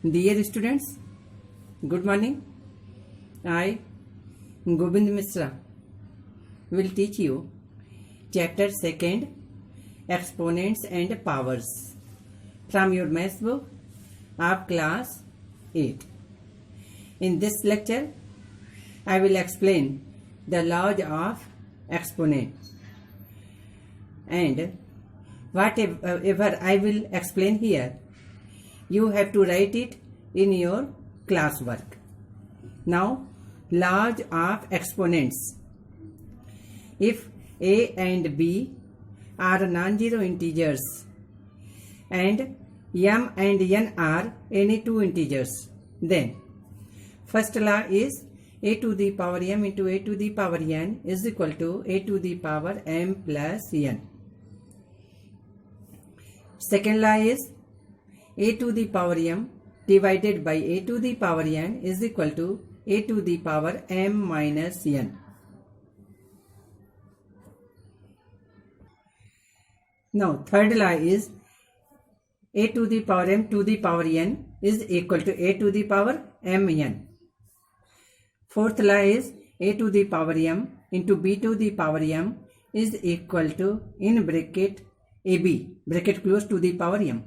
Dear students, good morning. I, Govind Mishra, will teach you chapter 2nd, Exponents and Powers, from your maths book of class 8. In this lecture, I will explain the laws of exponent, and whatever I will explain here, you have to write it in your classwork. Now, laws of exponents. If a and b are non-zero integers and m and n are any two integers, then first law is a to the power m into a to the power n is equal to a to the power m plus n. Second law is a to the power m divided by a to the power n is equal to a to the power m minus n. Now, third law is a to the power m to the power n is equal to a to the power mn. Fourth law is a to the power m into b to the power m is equal to, in bracket, ab, bracket close, to the power m.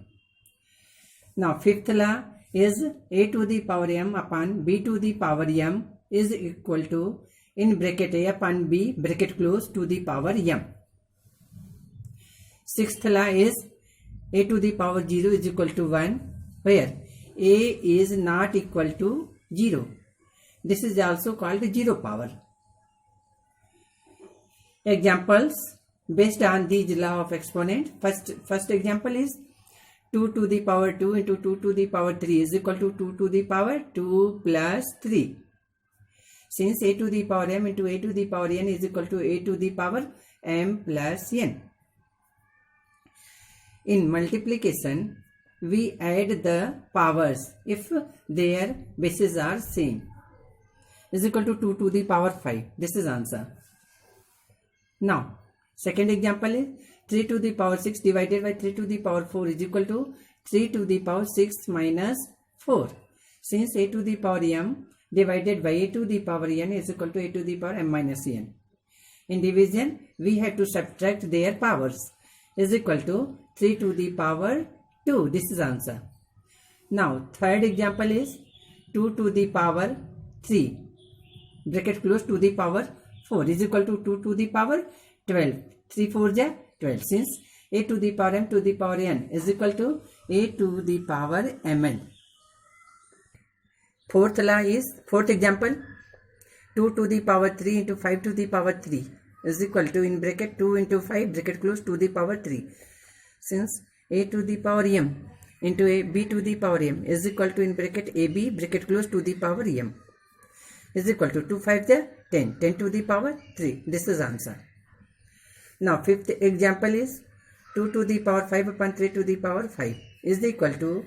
Now, fifth law is a to the power m upon b to the power m is equal to, in bracket, a upon b, bracket close, to the power m. Sixth law is a to the power 0 is equal to 1, where a is not equal to 0. This is also called zero power. Examples based on these law of exponent. First example is 2 to the power 2 into 2 to the power 3 is equal to 2 to the power 2 plus 3. Since a to the power m into a to the power n is equal to a to the power m plus n. In multiplication, we add the powers if their bases are same. Is equal to 2 to the power 5. This is answer. Now, second example is 3 to the power 6 divided by 3 to the power 4 is equal to 3 to the power 6 minus 4. Since a to the power m divided by a to the power n is equal to a to the power m minus n. In division, we have to subtract their powers. Is equal to 3 to the power 2. This is answer. Now, third example is 2 to the power 3, bracket close, to the power 4 is equal to 2 to the power 12. 3 4 ja 12. Since a to the power m to the power n is equal to a to the power mn. Fourth example, 2 to the power 3 into 5 to the power 3 is equal to, in bracket, 2 into 5, bracket close, to the power 3. Since a to the power m into a b to the power m is equal to, in bracket, ab, bracket close, to the power m is equal to 2 5 the 10, 10 to the power 3. This is answer. Now, fifth example is 2 to the power 5 upon 3 to the power 5 is equal to,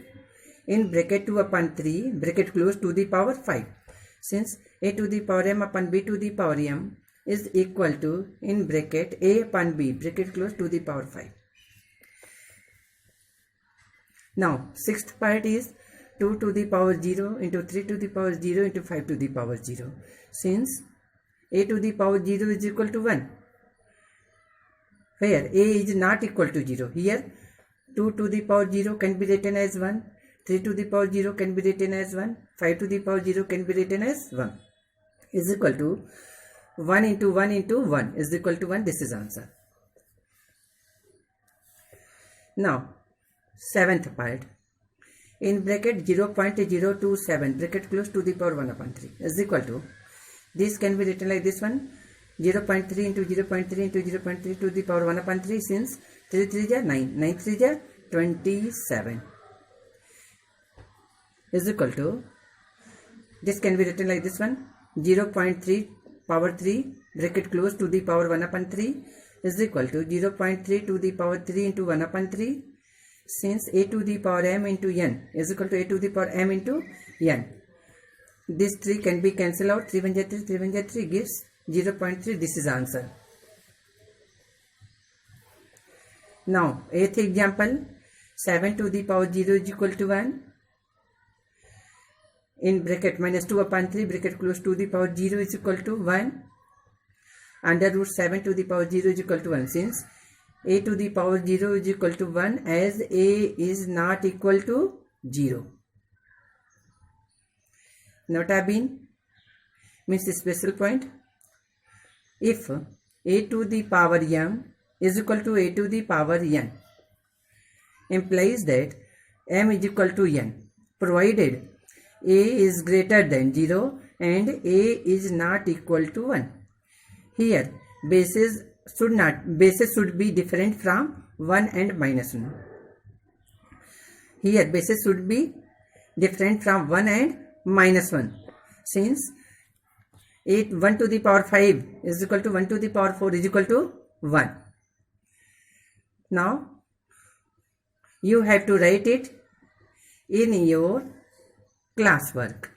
in bracket, 2 upon 3, bracket close, to the power 5. Since a to the power m upon b to the power m is equal to, in bracket, a upon b, bracket close, to the power 5. Now, sixth part is 2 to the power 0 into 3 to the power 0 into 5 to the power 0. Since a to the power 0 is equal to 1, where a is not equal to 0. Here, 2 to the power 0 can be written as 1, 3 to the power 0 can be written as 1, 5 to the power 0 can be written as 1, is equal to 1 into 1 into 1 is equal to 1. This is answer. Now, seventh part, in bracket, 0.027, bracket close, to the power 1 upon 3 is equal to, this can be written like this one, 0.3 into 0.3 into 0.3 to the power 1 upon 3, since 3 3 ja 9, 9 3 ja 27 is equal to, this can be written like this one, 0.3 power 3, bracket close, to the power 1 upon 3 is equal to 0.3 to the power 3 into 1 upon 3, since a to the power m into n is equal to a to the power m into n. This 3 can be cancelled out, 3 1 ja 3, 3 1 ja 3 gives 0.3. This is answer. Now, eighth example, 7 to the power 0 is equal to 1. in bracket minus 2 upon 3 bracket close to the power 0 is equal to 1, under root 7 to the power 0 is equal to 1. Since a to the power 0 is equal to 1, as a is not equal to 0. Nota bene means the special point. If a to the power m is equal to a to the power n, implies that m is equal to n, provided a is greater than 0 and a is not equal to 1. Here bases should be different from 1 and minus 1. Here bases should be different from 1 and minus 1. Since 1 to the power 5 is equal to 1 to the power 4 is equal to 1. Now you have to write it in your classwork.